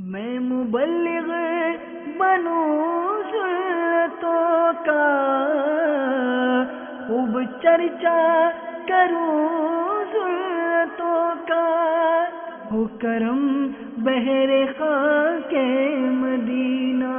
میں مبلغ بنوں سنتوں کا، خوب چرچا کروں سنتوں کا، ہو کرم بہر خاک مدینہ۔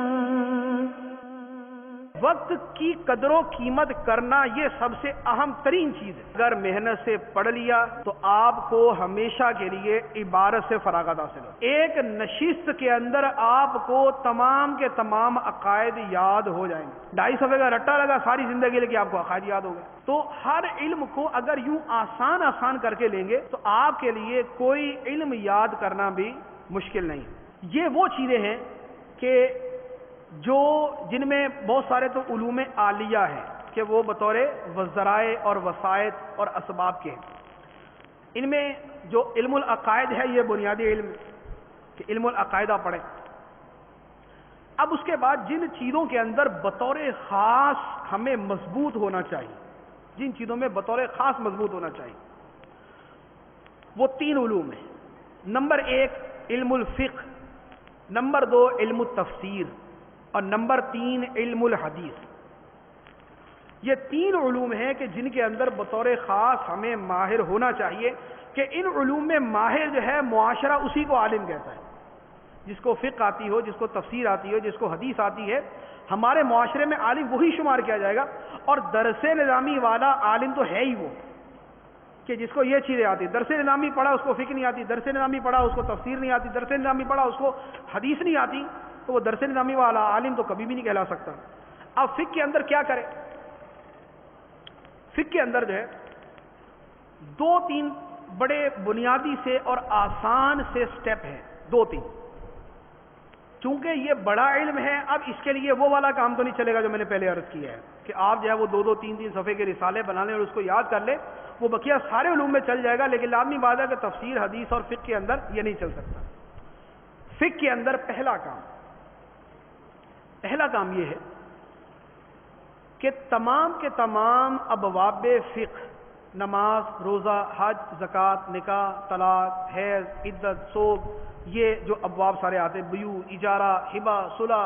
وقت کی قدر و قیمت کرنا یہ سب سے اہم ترین چیز ہے۔ اگر محنت سے پڑھ لیا تو آپ کو ہمیشہ کے لیے عبارت سے فراغت حاصل ہو۔ ایک نشست کے اندر آپ کو تمام کے تمام عقائد یاد ہو جائیں گے۔ 2.5 صفحے کا رٹا لگا ساری زندگی لے کے آپ کو عقائد یاد ہو گئے۔ تو ہر علم کو اگر یوں آسان کر کے لیں گے تو آپ کے لیے کوئی علم یاد کرنا بھی مشکل نہیں۔ یہ وہ چیزیں ہیں کہ جن میں بہت سارے تو علوم عالیہ ہیں کہ وہ بطور ذرائع اور وسائط اور اسباب کے ہیں۔ ان میں جو علم العقائد ہے یہ بنیادی علم کہ علم العقائدہ پڑھیں۔ اب اس کے بعد جن چیزوں کے اندر بطور خاص ہمیں مضبوط ہونا چاہیے، جن چیزوں میں بطور خاص مضبوط ہونا چاہیے، وہ 3 علوم ہیں۔ نمبر 1 علم الفقہ، نمبر 2 علم التفسیر، اور نمبر 3 علم الحدیث۔ یہ 3 علوم ہیں کہ جن کے اندر بطور خاص ہمیں ماہر ہونا چاہیے کہ ان علوم میں ماہر جو ہے معاشرہ اسی کو عالم کہتا ہے۔ جس کو فقہ آتی ہو، جس کو تفسیر آتی ہو، جس کو حدیث آتی ہے، ہمارے معاشرے میں عالم وہی شمار کیا جائے گا۔ اور درس نظامی والا عالم تو ہے ہی وہ کہ جس کو یہ چیزیں آتی، درس نظامی پڑھا اس کو فقہ نہیں آتی، درس نظامی پڑھا اس کو تفسیر نہیں آتی، درس نظامی پڑھا اس کو حدیث نہیں آتی، تو وہ درس نظامی والا عالم تو کبھی بھی نہیں کہلا سکتا۔ اب فقہ کے اندر کیا کرے؟ فقہ کے اندر جو ہے 2-3 بڑے بنیادی سے اور آسان سے سٹیپ ہیں، 2-3۔ چونکہ یہ بڑا علم ہے، اب اس کے لیے وہ والا کام تو نہیں چلے گا جو میں نے پہلے عرض کیا ہے کہ آپ جو ہے وہ 2-2 3-3 صفحے کے رسالے بنا لیں اور اس کو یاد کر لیں، وہ بقیہ سارے علوم میں چل جائے گا، لیکن لازمی بات ہے کہ تفسیر، حدیث اور فقہ کے اندر یہ نہیں چل سکتا۔ فقہ کے اندر پہلا کام یہ ہے کہ تمام کے تمام ابواب فقہ، نماز، روزہ، حج، زکوٰۃ، نکاح، طلاق، حیض، عدت، سوگ، یہ جو ابواب سارے آتے ہیں، بیوع، اجارہ، ہبہ، صلح،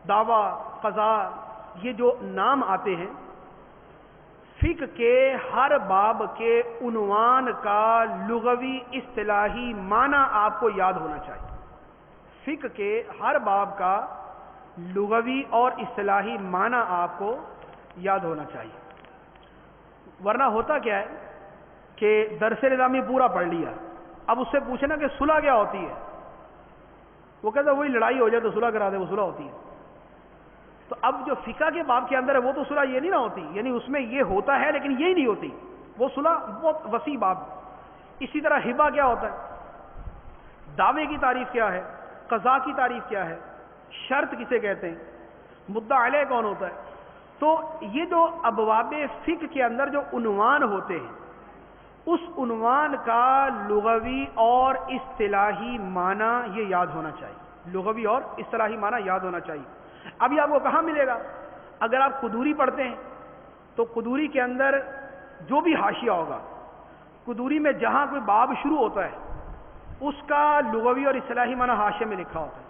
دعویٰ، قضاء، یہ جو نام آتے ہیں، فقہ کے ہر باب کے عنوان کا لغوی اصطلاحی معنی آپ کو یاد ہونا چاہیے۔ فقہ کے ہر باب کا لغوی اور اصطلاحی معنی آپ کو یاد ہونا چاہیے، ورنہ ہوتا کیا ہے کہ درس نظامی پورا پڑھ لیا، اب اس سے پوچھنا کہ صلح کیا ہوتی ہے، وہ کہتا ہے وہی لڑائی ہو جائے تو صلح کرا دے، وہ صلح ہوتی ہے۔ تو اب جو فقہ کے باب کے اندر ہے وہ تو صلح یہ نہیں نہ ہوتی، یعنی اس میں یہ ہوتا ہے لیکن یہی نہیں ہوتی، وہ صلح بہت وسیع باب۔ اسی طرح ہبہ کیا ہوتا ہے، دعوے کی تعریف کیا ہے، قضاء کی تعریف کیا ہے، شرط کسے کہتے ہیں، مدعا علیہ کون ہوتا ہے۔ تو یہ جو ابواب فقہ کے اندر جو عنوان ہوتے ہیں، اس عنوان کا لغوی اور اصطلاحی معنی یہ یاد ہونا چاہیے، لغوی اور اصطلاحی معنی یاد ہونا چاہیے۔ اب یہ آپ کو کہاں ملے گا؟ اگر آپ قدوری پڑھتے ہیں تو قدوری کے اندر جو بھی حاشیہ ہوگا، قدوری میں جہاں کوئی باب شروع ہوتا ہے اس کا لغوی اور اصطلاحی معنی حاشیے میں لکھا ہوتا ہے۔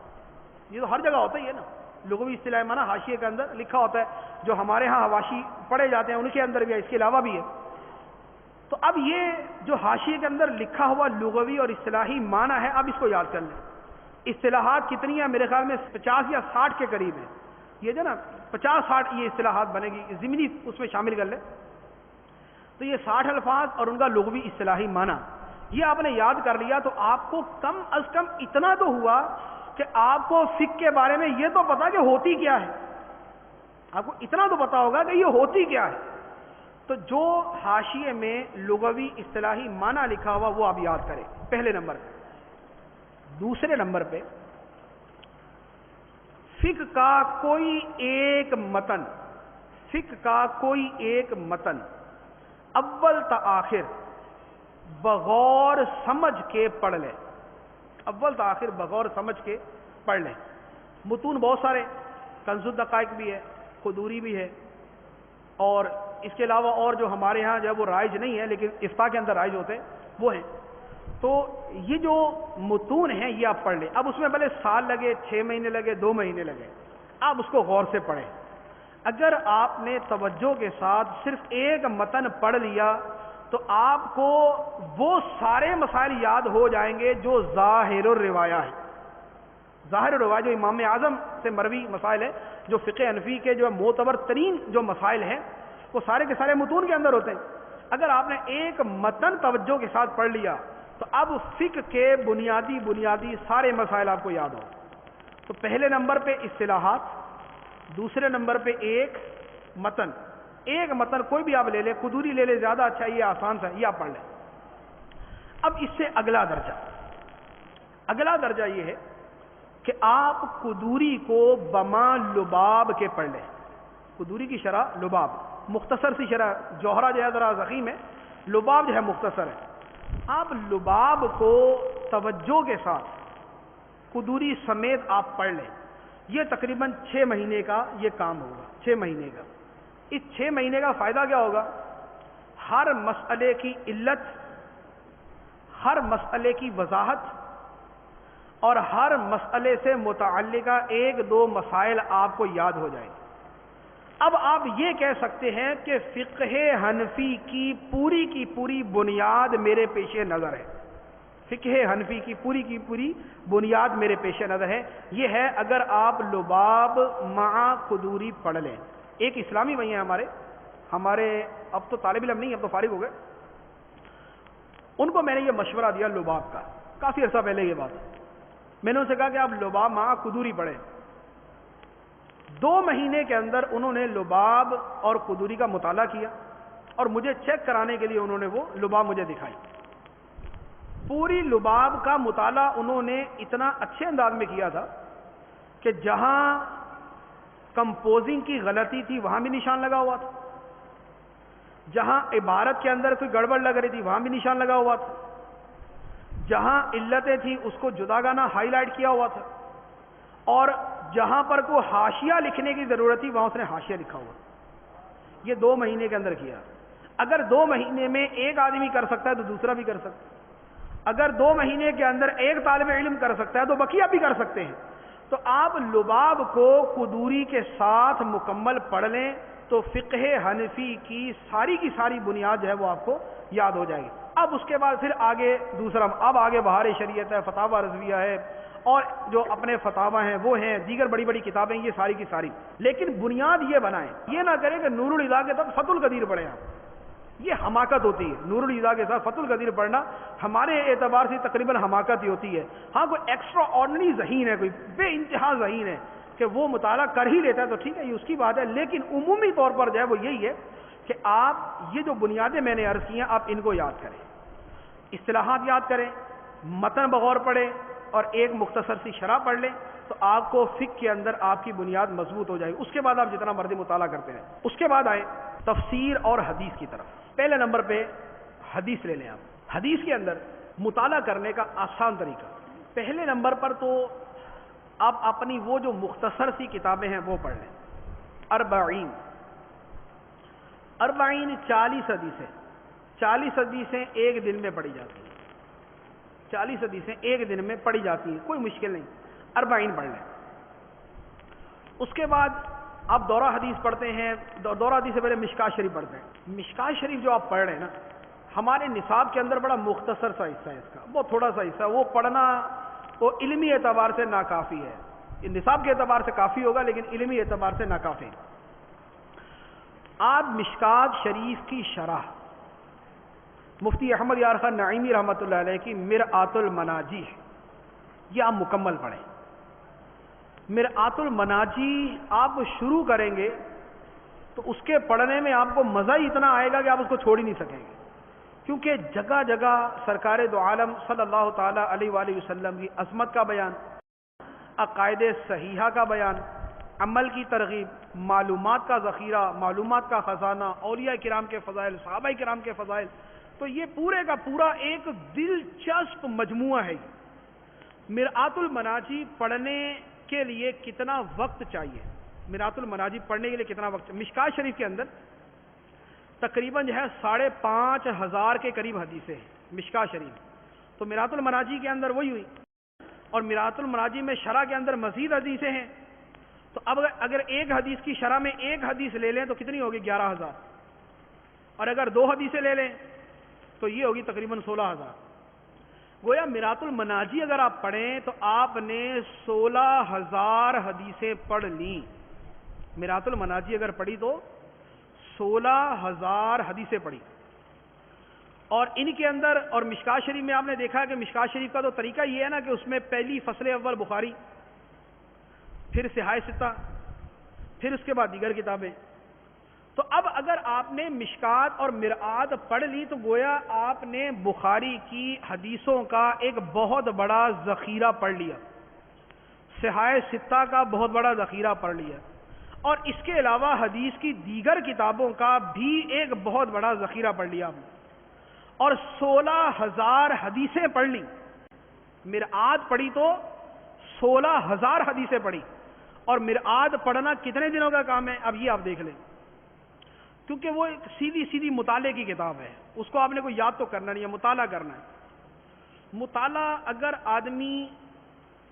یہ تو ہر جگہ ہوتا ہی ہے نا، لغوی اصطلاحی معنی حاشیے کے اندر لکھا ہوتا ہے، جو ہمارے ہاں حواشی پڑھے جاتے ہیں ان کے اندر بھی ہے، اس کے علاوہ بھی ہے۔ تو اب یہ جو حاشیے کے اندر لکھا ہوا لغوی اور اصطلاحی معنی ہے، اب اس کو یاد کر لیں۔ اصطلاحات کتنی ہیں؟ میرے خیال میں 50 یا 60 کے قریب ہیں، یہ جو نا 50-60 یہ اصطلاحات بنے گی، ضمنی اس میں شامل کر لیں تو یہ 60 الفاظ اور ان کا لغوی اصطلاحی معنی یہ آپ نے یاد کر لیا تو آپ کو کم از کم اتنا تو ہوا کہ آپ کو فقہ کے بارے میں یہ تو پتا کہ ہوتی کیا ہے، آپ کو اتنا تو پتا ہوگا کہ یہ ہوتی کیا ہے۔ تو جو حاشیے میں لغوی اصطلاحی معنی لکھا ہوا وہ آپ یاد کریں پہلے نمبر پہ۔ دوسرے نمبر پہ فقہ کا کوئی ایک متن، فقہ کا کوئی ایک متن اول تا آخر بغور سمجھ کے پڑھ لیں، اول تا آخر بغور سمجھ کے پڑھ لیں۔ متون بہت سارے، کنز الدقائق بھی ہے، قدوری بھی ہے، اور اس کے علاوہ اور جو ہمارے ہاں جو ہے وہ رائج نہیں ہے لیکن افتاء کے اندر رائج ہوتے ہیں وہ ہیں۔ تو یہ جو متون ہیں یہ آپ پڑھ لیں. اب اس میں بھلے سال لگے، 6 مہینے لگے، 2 مہینے لگے، آپ اس کو غور سے پڑھیں. اگر آپ نے توجہ کے ساتھ صرف ایک متن پڑھ لیا تو آپ کو وہ سارے مسائل یاد ہو جائیں گے جو ظاہر الروایہ ہے. ظاہر الروایہ جو امام اعظم سے مروی مسائل ہیں، جو فقہ حنفی کے جو معتبر ترین جو مسائل ہیں، وہ سارے کے سارے متون کے اندر ہوتے ہیں. اگر آپ نے ایک متن توجہ کے ساتھ پڑھ لیا تو اب فقہ کے بنیادی سارے مسائل آپ کو یاد ہوں. تو پہلے نمبر پہ اصطلاحات، دوسرے نمبر پہ ایک متن کوئی بھی آپ لے لیں، قدوری لے لیں، زیادہ اچھا، یہ آسان سا، یہ آپ پڑھ لیں. اب اس سے اگلا درجہ یہ ہے کہ آپ قدوری کو بما لباب کے پڑھ لیں. قدوری کی شرح لباب، مختصر سی شرح، جوہرہ جو ہے ذرا ضخیم ہے، لباب جو ہے مختصر ہے. آپ لباب کو توجہ کے ساتھ قدوری سمیت آپ پڑھ لیں. یہ تقریباً 6 مہینے کا یہ کام ہوگا. 6 مہینے کا. اس 6 مہینے کا فائدہ کیا ہوگا؟ ہر مسئلے کی علت، ہر مسئلے کی وضاحت اور ہر مسئلے سے متعلقہ 1-2 مسائل آپ کو یاد ہو جائیں. اب آپ یہ کہہ سکتے ہیں کہ فقہ حنفی کی پوری بنیاد میرے پیش نظر ہے. فقہ حنفی کی پوری بنیاد میرے پیش نظر ہے. یہ ہے اگر آپ لباب مع قدوری پڑھ لیں. ایک اسلامی بھائی ہیں ہمارے اب تو طالب علم نہیں، اب تو فارغ ہو گئے. ان کو میں نے یہ مشورہ دیا لباب کا، کافی عرصہ پہلے یہ بات. میں نے ان سے کہا کہ آپ لباب مع قدوری پڑھیں. 2 مہینے کے اندر انہوں نے لباب اور قدوری کا مطالعہ کیا اور مجھے چیک کرانے کے لیے انہوں نے وہ لباب مجھے دکھائی. پوری لباب کا مطالعہ انہوں نے اتنا اچھے انداز میں کیا تھا کہ جہاں کمپوزنگ کی غلطی تھی وہاں بھی نشان لگا ہوا تھا، جہاں عبارت کے اندر کوئی گڑبڑ لگ رہی تھی وہاں بھی نشان لگا ہوا تھا، جہاں علتیں تھیں اس کو جداگانہ ہائی لائٹ کیا ہوا تھا، اور جہاں پر کوئی حاشیہ لکھنے کی ضرورت تھی وہاں اس نے حاشیہ لکھا ہوا. یہ 2 مہینے کے اندر کیا. اگر 2 مہینے میں ایک آدمی کر سکتا ہے تو دوسرا بھی کر سکتا ہے. اگر 2 مہینے کے اندر ایک طالب علم کر سکتا ہے تو بقیہ بھی کر سکتے ہیں. تو آپ لباب کو قدوری کے ساتھ مکمل پڑھ لیں تو فقہ حنفی کی ساری بنیاد جو ہے وہ آپ کو یاد ہو جائے گی. اب اس کے بعد پھر آگے آگے بہار شریعت ہے، فتاوی رضویہ ہے، اور جو اپنے فتاوی ہیں وہ ہیں، دیگر بڑی کتابیں، یہ ساری کی ساری. لیکن بنیاد یہ بنائیں، یہ نہ کریں کہ نور الہدیٰ کے ساتھ فتح القدیر پڑھیں. آپ یہ حماقت ہوتی ہے. نور الہدیٰ کے ساتھ فتح القدیر پڑھنا ہمارے اعتبار سے تقریباً حماقت ہی ہوتی ہے. ہاں کوئی ایکسٹرا آرڈنری ذہین ہے، کوئی بے انتہا ذہین ہے کہ وہ مطالعہ کر ہی لیتا ہے تو ٹھیک ہے، یہ اس کی بات ہے. لیکن عمومی طور پر جو ہے وہ یہی ہے کہ آپ یہ جو بنیادیں میں نے عرض کی ہیں آپ ان کو یاد کریں، اصطلاحات یاد کریں، متن بغور پڑھیں اور ایک مختصر سی شرح پڑھ لیں تو آپ کو فقہ کے اندر آپ کی بنیاد مضبوط ہو جائے گی. اس کے بعد آپ جتنا مرضی مطالعہ کرتے ہیں. اس کے بعد آئیں تفسیر اور حدیث کی طرف. پہلے نمبر پہ حدیث لے لیں. آپ حدیث کے اندر مطالعہ کرنے کا آسان طریقہ، پہلے نمبر پر تو آپ اپنی وہ جو مختصر سی کتابیں ہیں وہ پڑھ لیں. 40 حدیثیں 40 حدیثیں ایک دن میں پڑھی جاتی ہیں. 40 حدیثیں ایک دن میں پڑھی جاتی ہیں، کوئی مشکل نہیں. 40 پڑھ لیں. اس کے بعد آپ دورہ حدیث پڑھتے ہیں. دورہ حدیث سے پہلے مشکات شریف پڑھتے ہیں. مشکات شریف جو آپ پڑھ رہے ہیں نا، ہمارے نصاب کے اندر بڑا مختصر سا حصہ ہے اس کا، بہت تھوڑا سا حصہ. وہ پڑھنا وہ علمی اعتبار سے ناکافی ہے. یہ نصاب کے اعتبار سے کافی ہوگا لیکن علمی اعتبار سے ناکافی. آپ مشکات شریف کی شرح مفتی احمد یار خان نعیمی رحمۃ اللہ علیہ کی مرآت المناجی، یہ آپ مکمل پڑھیں. مرآت المناجی آپ شروع کریں گے تو اس کے پڑھنے میں آپ کو مزہ ہی اتنا آئے گا کہ آپ اس کو چھوڑ ہی نہیں سکیں گے، کیونکہ جگہ جگہ سرکار دو عالم صلی اللہ تعالی علیہ وآلہ وسلم کی عظمت کا بیان، عقائد صحیحہ کا بیان، عمل کی ترغیب، معلومات کا ذخیرہ، معلومات کا خزانہ، اولیاء کرام کے فضائل، صحابہ کرام کے فضائل. تو یہ پورے کا پورا ایک دلچسپ مجموعہ ہے. مرآت المناجی پڑھنے کے لیے کتنا وقت چاہیے؟ مرآت المناجی پڑھنے کے لیے کتنا وقت؟ مشکات شریف کے اندر تقریباً جو ہے 5,500 کے قریب حدیثیں ہیں مشکات شریف. تو میرات المناجی کے اندر وہی ہوئی، اور میرات المناجی میں شرح کے اندر مزید حدیثیں ہیں، تو اب اگر ایک حدیث کی شرح میں ایک حدیث لے لیں تو کتنی ہوگی؟ 11,000، اور اگر 2 حدیثیں لے لیں تو یہ ہوگی تقریباً 16,000۔ گویا میرات المناجی اگر آپ پڑھیں تو آپ نے 16,000 حدیثیں پڑھ لیں۔ میرات المناجی اگر پڑھی تو 16,000 حدیثیں پڑھی، اور ان کے اندر، اور مشکات شریف میں آپ نے دیکھا کہ مشکات شریف کا تو طریقہ یہ ہے نا کہ اس میں پہلی فصل اول بخاری، پھر صحاح ستہ، پھر اس کے بعد دیگر کتابیں۔ تو اب اگر آپ نے مشکات اور مرآت پڑھ لی تو گویا آپ نے بخاری کی حدیثوں کا ایک بہت بڑا ذخیرہ پڑھ لیا، صحاح ستہ کا بہت بڑا ذخیرہ پڑھ لیا، اور اس کے علاوہ حدیث کی دیگر کتابوں کا بھی ایک بہت بڑا ذخیرہ پڑھ لیا، اور 16,000 حدیثیں پڑھ لی۔ مرآت پڑھی تو 16,000 حدیثیں پڑھی، اور مرآت پڑھنا کتنے دنوں کا کام ہے اب یہ آپ دیکھ لیں، کیونکہ وہ ایک سیدھی سیدھی مطالعے کی کتاب ہے، اس کو آپ نے کوئی یاد تو کرنا نہیں ہے، مطالعہ کرنا ہے۔ مطالعہ اگر آدمی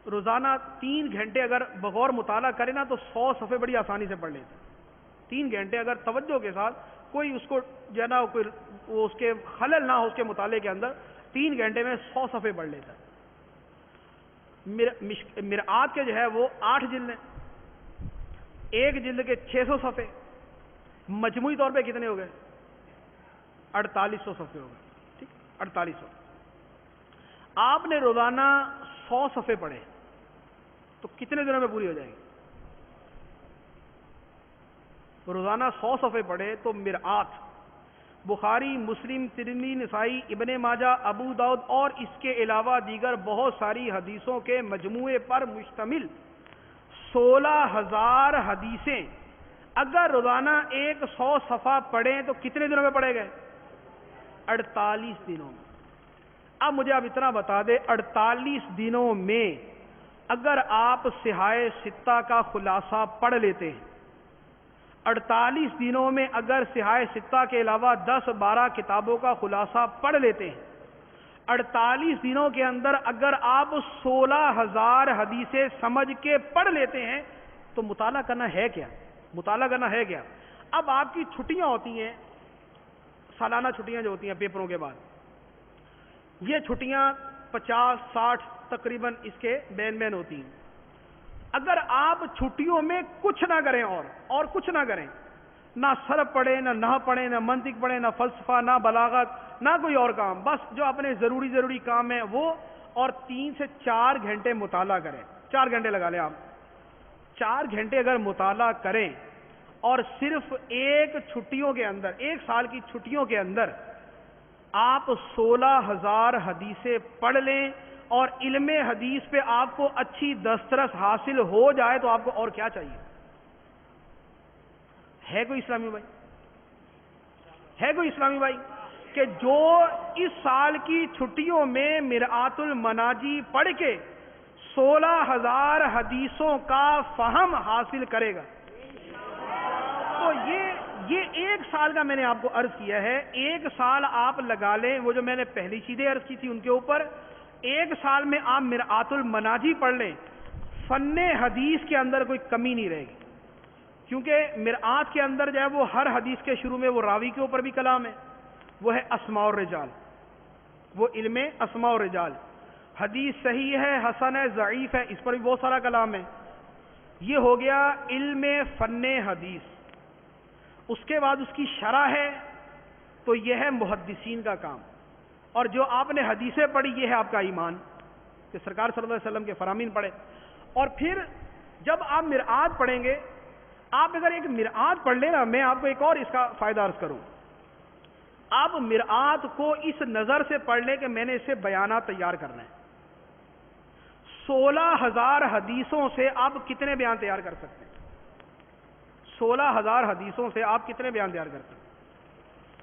روزانہ 3 گھنٹے اگر بغور مطالعہ کرے نا تو 100 صفحے بڑی آسانی سے پڑھ لیتے ہیں۔ 3 گھنٹے اگر توجہ کے ساتھ کوئی اس کو جو ہے نا کوئی وہ اس کے خلل نہ ہو اس کے مطالعے کے اندر، 3 گھنٹے میں 100 صفحے پڑھ لیتا ہے۔ مرآت کے جو ہے وہ 8 جلد ہیں، ایک جلد کے 600 صفحے، مجموعی طور پہ کتنے ہو گئے؟ 4800 صفحے ہو گئے، ٹھیک، 4800۔ آپ نے روزانہ 100 صفحے پڑھے تو کتنے دنوں میں پوری ہو جائے گی؟ روزانہ 100 صفحے پڑھے تو مرآت بخاری، مسلم، ترمذی، نسائی، ابن ماجہ، ابو داؤد اور اس کے علاوہ دیگر بہت ساری حدیثوں کے مجموعے پر مشتمل 16,000 حدیثیں اگر روزانہ 100 صفحہ پڑھیں تو کتنے دنوں میں پڑھے گئے؟ 48 دنوں میں۔ اب مجھے آپ اتنا بتا دیں، 48 دنوں میں اگر آپ صحاح ستہ کا خلاصہ پڑھ لیتے ہیں، 48 دنوں میں اگر صحاح ستہ کے علاوہ 10-12 کتابوں کا خلاصہ پڑھ لیتے ہیں، 48 دنوں کے اندر اگر آپ 16,000 حدیثیں سمجھ کے پڑھ لیتے ہیں تو مطالعہ کرنا ہے کیا؟ مطالعہ کرنا ہے کیا؟ اب آپ کی چھٹیاں ہوتی ہیں، سالانہ چھٹیاں جو ہوتی ہیں پیپروں کے بعد، یہ چھٹیاں 50-60 تقریباً اس کے بین ہوتی ہیں۔ اگر آپ چھٹیوں میں کچھ نہ کریں اور کچھ نہ کریں، نہ صرف پڑھیں، نہ نحو پڑھیں، نہ منطق پڑھیں، نہ فلسفہ، نہ بلاغت، نہ کوئی اور کام، بس جو اپنے ضروری کام ہے وہ، اور 3 سے 4 گھنٹے مطالعہ کریں، 4 گھنٹے لگا لیں آپ، 4 گھنٹے اگر مطالعہ کریں اور صرف ایک چھٹیوں کے اندر، 1 سال کی چھٹیوں کے اندر آپ 16,000 حدیثیں پڑھ لیں اور علم حدیث پہ آپ کو اچھی دسترس حاصل ہو جائے تو آپ کو اور کیا چاہیے؟ ہے کوئی اسلامی بھائی؟ ہے کوئی اسلامی بھائی کہ جو اس سال کی چھٹیوں میں مرآت المناجی پڑھ کے 16,000 حدیثوں کا فہم حاصل کرے گا؟ تو یہ 1 سال کا میں نے آپ کو عرض کیا ہے، 1 سال آپ لگا لیں، وہ جو میں نے پہلی چیزیں عرض کی تھی ان کے اوپر، 1 سال میں آپ مرآت المناجی پڑھ لیں، فن حدیث کے اندر کوئی کمی نہیں رہے گی، کیونکہ مرآت کے اندر جو ہے وہ ہر حدیث کے شروع میں وہ راوی کے اوپر بھی کلام ہے، وہ ہے اسماء الرجال، وہ علم اسماء الرجال، حدیث صحیح ہے، حسن ہے، ضعیف ہے، اس پر بھی بہت سارا کلام ہے۔ یہ ہو گیا علم فن حدیث۔ اس کے بعد اس کی شرح ہے، تو یہ ہے محدثین کا کام، اور جو آپ نے حدیثیں پڑھی یہ ہے آپ کا ایمان کہ سرکار صلی اللہ علیہ وسلم کے فرامین پڑھے۔ اور پھر جب آپ مرآت پڑھیں گے، آپ اگر ایک مرآت پڑھ لیں نا، میں آپ کو ایک اور اس کا فائدہ عرض کروں، آپ مرآت کو اس نظر سے پڑھ لیں کہ میں نے اس سے بیانات تیار کرنا ہے۔ 16,000 حدیثوں سے آپ کتنے بیان تیار کر سکتے ہیں؟ 16,000 حدیثوں سے آپ کتنے بیان تیار کر سکتے ہیں؟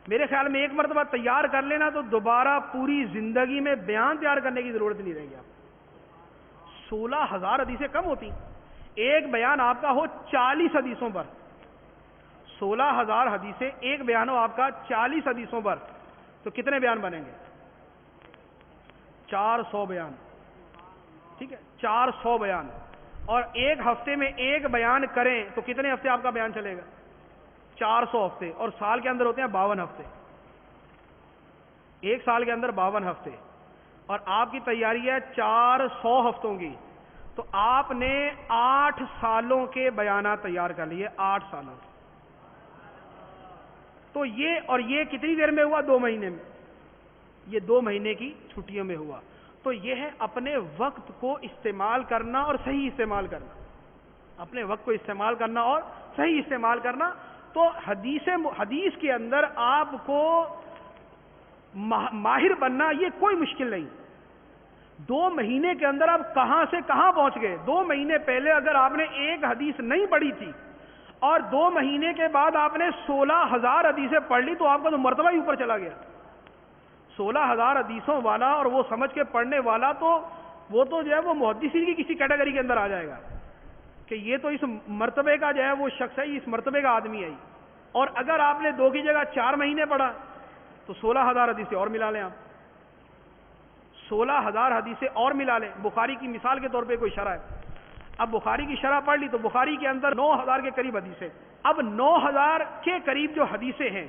میرے خیال میں ایک مرتبہ تیار کر لینا تو دوبارہ پوری زندگی میں بیان تیار کرنے کی ضرورت نہیں رہے گی آپ۔ 16,000 حدیثیں کم ہوتی، ایک بیان آپ کا ہو 40 حدیثوں پر، 16,000 حدیثیں ایک بیان ہو آپ کا 40 حدیثوں پر، تو کتنے بیان بنیں گے؟ 400 بیان. ٹھیک ہے, 400 بیان, اور ایک ہفتے میں ایک بیان کریں تو کتنے ہفتے آپ کا بیان چلے گا؟ 400 ہفتے, اور سال کے اندر ہوتے ہیں 52 ہفتے. ایک سال کے اندر 52 ہفتے, اور آپ کی تیاری ہے 400 ہفتوں کی, تو آپ نے 8 سالوں کے بیانات تیار کر لیے. 8 سالوں. تو یہ کتنی دیر میں ہوا؟ 2 مہینے میں. یہ 2 مہینے کی چھٹیوں میں ہوا. تو یہ ہے اپنے وقت کو استعمال کرنا اور صحیح استعمال کرنا. اپنے وقت کو استعمال کرنا اور صحیح استعمال کرنا. تو حدیث کے اندر آپ کو ماہر بننا یہ کوئی مشکل نہیں. 2 مہینے کے اندر آپ کہاں سے کہاں پہنچ گئے. 2 مہینے پہلے اگر آپ نے ایک حدیث نہیں پڑھی تھی اور 2 مہینے کے بعد آپ نے 16,000 حدیثیں پڑھ لی تو آپ کا تو مرتبہ ہی اوپر چلا گیا. 16,000 حدیثوں والا اور وہ سمجھ کے پڑھنے والا, تو وہ تو جو ہے وہ محدثین کی کسی کیٹیگری کے اندر آ جائے گا کہ یہ تو اس مرتبے کا جو ہے وہ شخص ہے, اس مرتبے کا آدمی ہے. اور اگر آپ نے 2 کی جگہ 4 مہینے پڑھا تو 16,000 حدیثیں اور ملا لیں. آپ 16,000 حدیثیں اور ملا لیں. بخاری کی مثال کے طور پہ کوئی شرح ہے, اب بخاری کی شرح پڑھ لی تو بخاری کے اندر 9,000 کے قریب حدیثیں. اب 9,000 کے قریب جو حدیثیں ہیں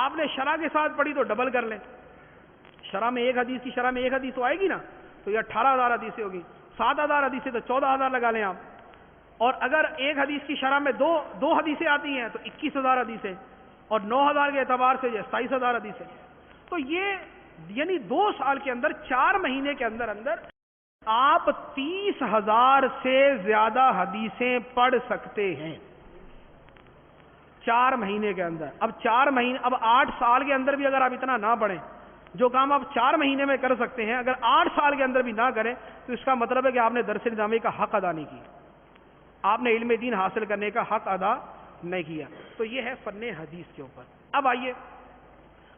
آپ نے شرح کے ساتھ پڑھی تو ڈبل کر لیں. شرح میں ایک حدیث کی شرح میں ایک حدیث تو آئے گی نا, تو یہ 18,000 حدیثیں ہوگی. 7,000 حدیثیں تو 14,000 لگا لیں آپ. اور اگر ایک حدیث کی شرح میں دو حدیثیں آتی ہیں تو 21,000 حدیثیں, اور 9,000 کے اعتبار سے 27,000 حدیثیں. تو یہ یعنی 2 سال کے اندر 4 مہینے کے اندر آپ 30,000 سے زیادہ حدیثیں پڑھ سکتے ہیں 4 مہینے کے اندر. اب 4 مہینے, اب 8 سال کے اندر بھی اگر آپ اتنا نہ پڑھیں, جو کام آپ 4 مہینے میں کر سکتے ہیں اگر 8 سال کے اندر بھی نہ کریں تو اس کا مطلب ہے کہ آپ نے درس نظامی کا حق ادا نہیں کیا, آپ نے علم دین حاصل کرنے کا حق ادا نہیں کیا. تو یہ ہے فن حدیث کے اوپر. اب آئیے,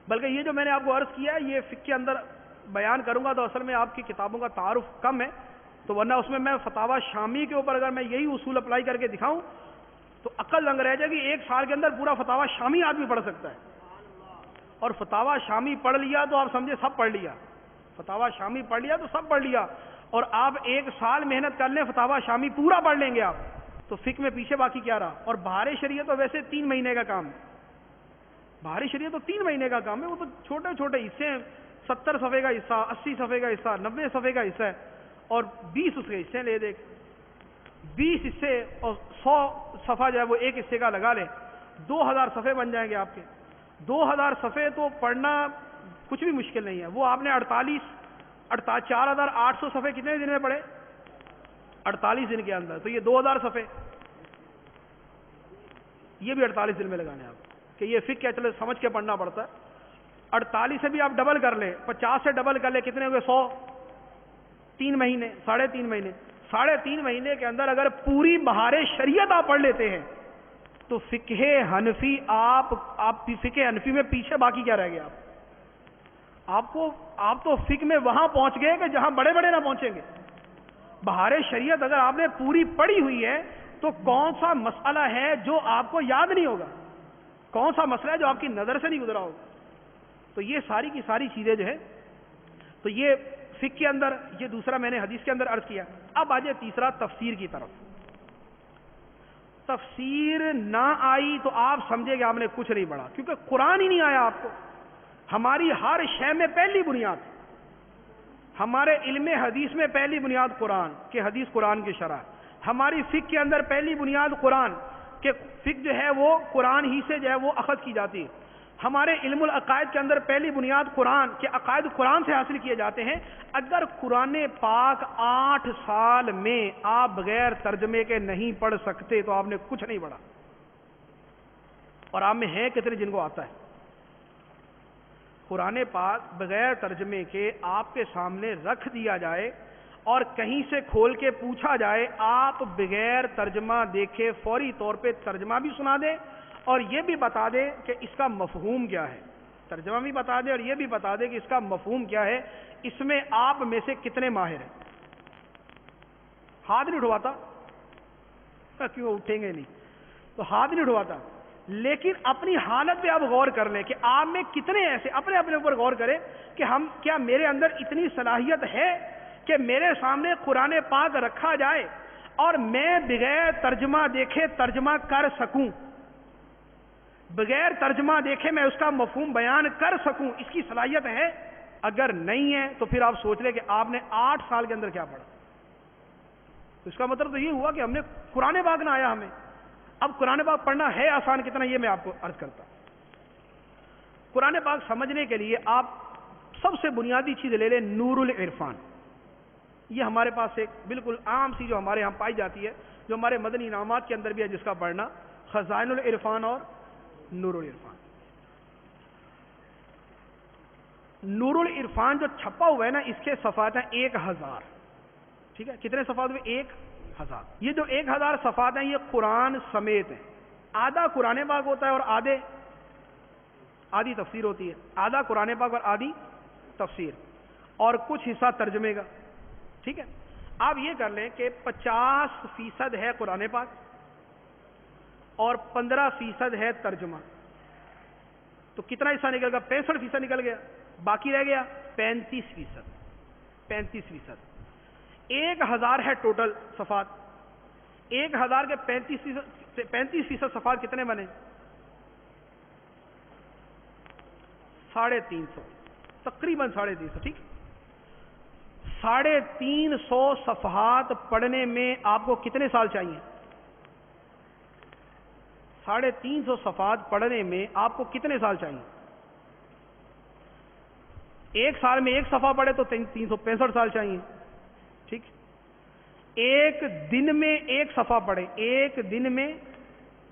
بلکہ یہ جو میں نے آپ کو عرض کیا یہ فقہ کے اندر بیان کروں گا تو اصل میں آپ کی کتابوں کا تعارف کم ہے, تو ورنہ اس میں فتاوی شامی کے اوپر اگر میں یہی اصول اپلائی کر کے دکھاؤں تو عقل دنگ رہ جائے گی. 1 سال کے اندر پورا فتاوی شامی آدمی پڑھ سکتا ہے, اور فتاوی شامی پڑھ لیا تو آپ سمجھے سب پڑھ لیا. فتاوی شامی پڑھ لیا تو سب پڑھ لیا, اور آپ 1 سال محنت کر لیں فتاوی شامی پورا پڑھ لیں گے آپ, تو فقہ میں پیچھے باقی کیا رہا. اور بہار شریعت تو ویسے 3 مہینے کا کام ہے. بہار شریعت تو 3 مہینے کا کام ہے, وہ تو چھوٹے چھوٹے حصے ہیں, 70 صفحے کا حصہ, 80 صفحے کا حصہ, 90 صفحے کا حصہ ہے, اور 20 اس کے حصے لے دے, 20 حصے اور 100 صفحہ جو ہے وہ ایک حصے کا لگا لیں, 2,000 صفحے بن جائیں گے آپ کے. 2,000 صفحے تو پڑھنا کچھ بھی مشکل نہیں ہے. وہ آپ نے 4,800 صفحے کتنے دن میں پڑھے؟ 48 دن کے اندر. تو یہ 2,000 صفحے یہ بھی 48 دن میں لگانے آپ, کہ یہ فقہ چلے سمجھ کے پڑھنا پڑتا ہے. 48 سے بھی آپ ڈبل کر لیں, 50 سے ڈبل کر لیں, کتنے ہوئے؟ 100. 3 مہینے, 3.5 مہینے. 3.5 مہینے کے اندر اگر پوری بہار شریعت آپ پڑھ لیتے ہیں تو فقہ حنفی آپ فقہ حنفی میں پیچھے باقی کیا رہ گیا. آپ تو فقہ میں وہاں پہنچ گئے کہ جہاں بڑے بڑے نہ پہنچیں گے. بہار شریعت اگر آپ نے پوری پڑھی ہوئی ہے تو کون سا مسئلہ ہے جو آپ کو یاد نہیں ہوگا, کون سا مسئلہ ہے جو آپ کی نظر سے نہیں گزرا ہوگا. تو یہ ساری کی ساری چیزیں جو ہے, تو یہ فقہ کے اندر, یہ دوسرا میں نے حدیث کے اندر عرض کیا. اب آ جائے تیسرا تفسیر کی طرف. تفسیر نہ آئی تو آپ سمجھے کہ آپ نے کچھ نہیں پڑھا, کیونکہ قرآن ہی نہیں آیا آپ کو. ہماری ہر شے میں پہلی بنیاد, ہمارے علم حدیث میں پہلی بنیاد قرآن, کہ حدیث قرآن کی شرح. ہماری فقہ کے اندر پہلی بنیاد قرآن, کہ فقہ جو ہے وہ قرآن ہی سے جو ہے وہ اخذ کی جاتی ہے. ہمارے علم العقائد کے اندر پہلی بنیاد قرآن, کہ عقائد قرآن سے حاصل کیے جاتے ہیں. اگر قرآن پاک 8 سال میں آپ بغیر ترجمے کے نہیں پڑھ سکتے تو آپ نے کچھ نہیں پڑھا. اور آپ میں ہیں کتنے جن کو آتا ہے قرآن پاک بغیر ترجمے کے آپ کے سامنے رکھ دیا جائے اور کہیں سے کھول کے پوچھا جائے, آپ بغیر ترجمہ دیکھے فوری طور پہ ترجمہ بھی سنا دیں اور یہ بھی بتا دے کہ اس کا مفہوم کیا ہے. ترجمہ بھی بتا دے اور یہ بھی بتا دے کہ اس کا مفہوم کیا ہے. اس میں آپ میں سے کتنے ماہر ہیں؟ ہاتھ نہیں اٹھواتا, کیوں اٹھیں گے نہیں, تو ہاتھ نہیں اٹھواتا. لیکن اپنی حالت پہ آپ غور کر لیں کہ آپ میں کتنے ایسے اپنے اوپر غور کریں کہ کیا میرے اندر اتنی صلاحیت ہے کہ میرے سامنے قرآن پاک رکھا جائے اور میں بغیر ترجمہ دیکھے ترجمہ کر سکوں، بغیر ترجمہ دیکھے میں اس کا مفہوم بیان کر سکوں، اس کی صلاحیت ہے؟ اگر نہیں ہے تو پھر آپ سوچ لیں کہ آپ نے 8 سال کے اندر کیا پڑھا. تو اس کا مطلب تو یہ ہوا کہ ہم نے قرآن پاک نہ آیا ہمیں. اب قرآن پاک پڑھنا ہے آسان کتنا، یہ میں آپ کو عرض کرتا ہوں. قرآن پاک سمجھنے کے لیے آپ سب سے بنیادی چیز لے لیں نور العرفان. یہ ہمارے پاس ایک بالکل عام سی جو ہمارے یہاں پائی جاتی ہے، جو ہمارے مدنی انعامات کے اندر بھی ہے، جس کا پڑھنا خزائن العرفان اور نور العرفان. نور العرفان جو چھپا ہوا ہے نا، اس کے صفحات ہیں 1000. ٹھیک ہے، کتنے صفحات ہوئے؟ 1000. یہ جو 1000 صفحات ہیں یہ قرآن سمیت ہیں. آدھا قرآن پاک ہوتا ہے اور آدھی تفسیر ہوتی ہے. آدھا قرآن پاک اور آدھی تفسیر، اور کچھ حصہ ترجمے کا. ٹھیک ہے، آپ یہ کر لیں کہ 50% ہے قرآن پاک اور 15% ہے ترجمہ. تو کتنا حصہ نکل گیا؟ 65% نکل گیا. باقی رہ گیا 35%. 35%. 1000 ہے ٹوٹل صفحات. 1000 کے 35% صفحات کتنے بنے؟ 350. تقریباً 350. ٹھیک، 350 صفحات پڑھنے میں آپ کو کتنے سال چاہیے؟ 350 صفحات پڑھنے میں آپ کو کتنے سال چاہیے؟ ایک سال میں ایک صفحہ پڑھے تو 365 سال چاہیے. ٹھیک، ایک دن میں ایک صفحہ پڑھے، ایک دن میں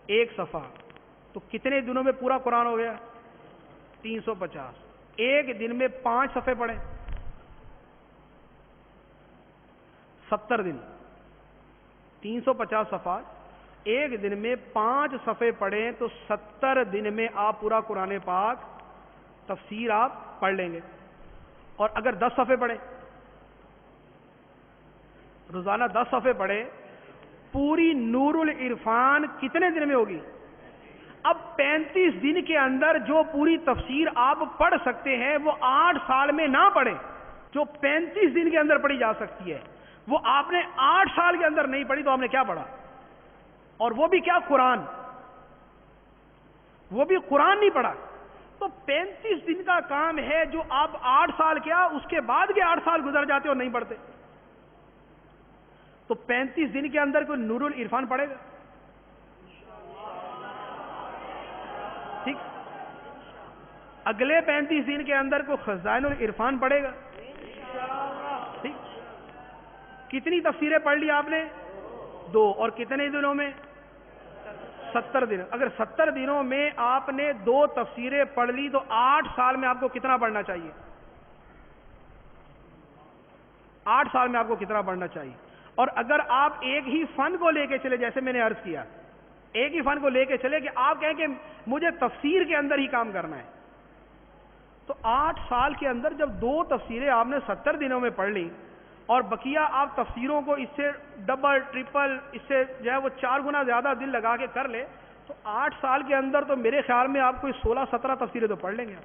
ایک صفحہ، تو کتنے دنوں میں پورا قرآن ہو گیا؟ 350. ایک دن میں 5 صفحے پڑھے، 70 دن. 350 صفحات، ایک دن میں 5 صفحے پڑھیں تو 70 دن میں آپ پورا قرآن پاک تفسیر آپ پڑھ لیں گے. اور اگر 10 صفحے پڑھیں، روزانہ 10 صفحے پڑھیں، پوری نور العرفان کتنے دن میں ہوگی؟ اب 35 دن کے اندر جو پوری تفسیر آپ پڑھ سکتے ہیں وہ 8 سال میں نہ پڑھیں. جو 35 دن کے اندر پڑھی جا سکتی ہے وہ آپ نے 8 سال کے اندر نہیں پڑھی، تو آپ نے کیا پڑھا؟ اور وہ بھی کیا؟ قرآن. وہ بھی قرآن نہیں پڑھا. تو 35 دن کا کام ہے جو آپ 8 سال کیا، اس کے بعد کے 8 سال گزر جاتے اور نہیں پڑھتے. تو 35 دن کے اندر کوئی نور العرفان پڑھے گا؟ ٹھیک، اگلے 35 دن کے اندر کوئی خزائن العرفان پڑھے گا؟ ٹھیک، کتنی تفسیریں پڑھ لی آپ نے؟ 2. اور کتنے دنوں میں؟ 70 دن. اگر 70 دنوں میں آپ نے 2 تفسیریں پڑھ لی تو 8 سال میں آپ کو کتنا پڑھنا چاہیے؟ 8 سال میں آپ کو کتنا پڑھنا چاہیے؟ اور اگر آپ ایک ہی فن کو لے کے چلے، جیسے میں نے عرض کیا، ایک ہی فن کو لے کے چلے کہ آپ کہیں کہ مجھے تفسیر کے اندر ہی کام کرنا ہے، تو 8 سال کے اندر جب 2 تفسیریں آپ نے 70 دنوں میں پڑھ لی اور بقیہ آپ تفسیروں کو اس سے ڈبل ٹرپل، اس سے جو ہے وہ 4 گنا زیادہ دل لگا کے کر لے، تو 8 سال کے اندر تو میرے خیال میں آپ کوئی 16-17 تفسیریں تو پڑھ لیں گے.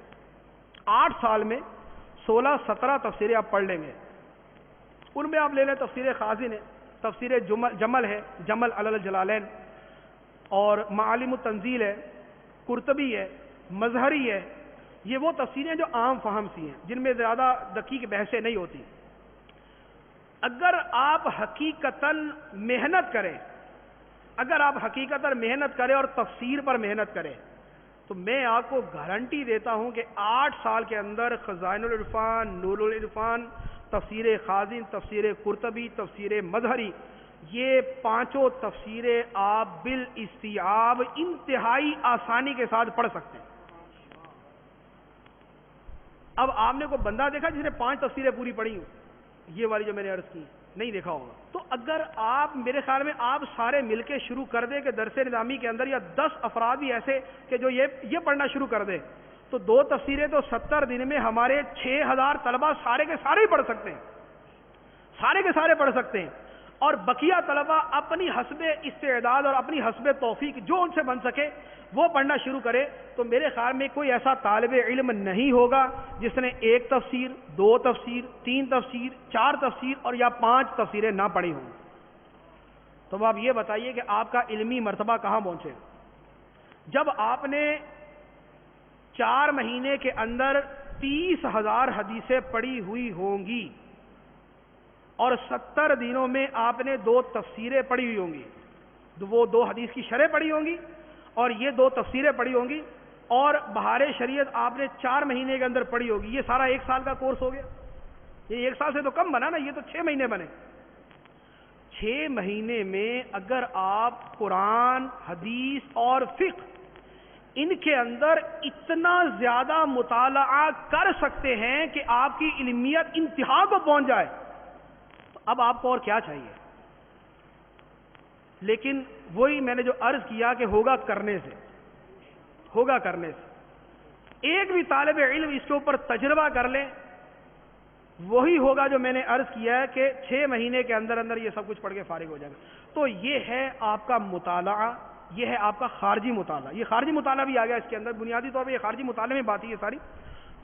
8 سال میں 16-17 تفسیریں آپ پڑھ لیں گے. ان میں آپ لے لیں تفسیر خازن ہے، تفسیر جمل ہے، جمل علی الجلالین، اور معالم التنزیل ہے، قرطبی ہے، مظہری ہے. یہ وہ تفسیریں جو عام فہم سی ہیں، جن میں زیادہ دقیق بحثیں نہیں ہوتی. اگر آپ حقیقتاً محنت کریں، اگر آپ حقیقتاً محنت کریں اور تفسیر پر محنت کریں، تو میں آپ کو گارنٹی دیتا ہوں کہ 8 سال کے اندر خزائن العرفان، نور العرفان، تفسیر خازن، تفسیر قرطبی، تفسیر مظہری، یہ 5 تفسیریں آپ بالاستیعاب انتہائی آسانی کے ساتھ پڑھ سکتے ہیں. اب آپ نے کوئی بندہ دیکھا جس نے 5 تفسیریں پوری پڑھی ہوں؟ یہ والی جو میں نے عرض کی نہیں دیکھا ہوگا. تو اگر آپ، میرے خیال میں آپ سارے مل کے شروع کر دیں کہ درس نظامی کے اندر، یا 10 افراد بھی ایسے کہ جو یہ پڑھنا شروع کر دیں، تو 2 تفسیریں تو 70 دن میں ہمارے 6000 طلبہ سارے کے سارے ہی پڑھ سکتے ہیں، سارے کے سارے پڑھ سکتے ہیں. اور بقیہ طلبہ اپنی حسب استعداد اور اپنی حسب توفیق جو ان سے بن سکے وہ پڑھنا شروع کرے تو میرے خیال میں کوئی ایسا طالب علم نہیں ہوگا جس نے 1 تفسیر 2 تفسیر 3 تفسیر 4 تفسیر اور یا 5 تفسیریں نہ پڑھی ہوں. تو آپ یہ بتائیے کہ آپ کا علمی مرتبہ کہاں پہنچے جب آپ نے 4 مہینے کے اندر 30,000 حدیثیں پڑھی ہوئی ہوں گی اور 70 دنوں میں آپ نے 2 تفسیریں پڑھی ہوئی ہوں گی. وہ 2 حدیث کی شرح پڑھی ہوں گی اور یہ 2 تفسیریں پڑھی ہوں گی اور بہار شریعت آپ نے 4 مہینے کے اندر پڑھی ہوگی. یہ سارا 1 سال کا کورس ہو گیا. یہ 1 سال سے تو کم بنا نا, یہ تو 6 مہینے بنے. 6 مہینے میں اگر آپ قرآن حدیث اور فقہ ان کے اندر اتنا زیادہ مطالعہ کر سکتے ہیں کہ آپ کی علمیت انتہا کو پہنچ جائے تو اب آپ کو اور کیا چاہیے. لیکن وہی میں نے جو عرض کیا کہ ہوگا کرنے سے. ایک بھی طالب علم اس کے اوپر تجربہ کر لے وہی ہوگا جو میں نے عرض کیا ہے کہ 6 مہینے کے اندر اندر یہ سب کچھ پڑھ کے فارغ ہو جائے گا. تو یہ ہے آپ کا مطالعہ, یہ ہے آپ کا خارجی مطالعہ. یہ خارجی مطالعہ بھی آ گیا اس کے اندر, بنیادی طور پہ یہ خارجی مطالعے میں بات ہی ہے ساری.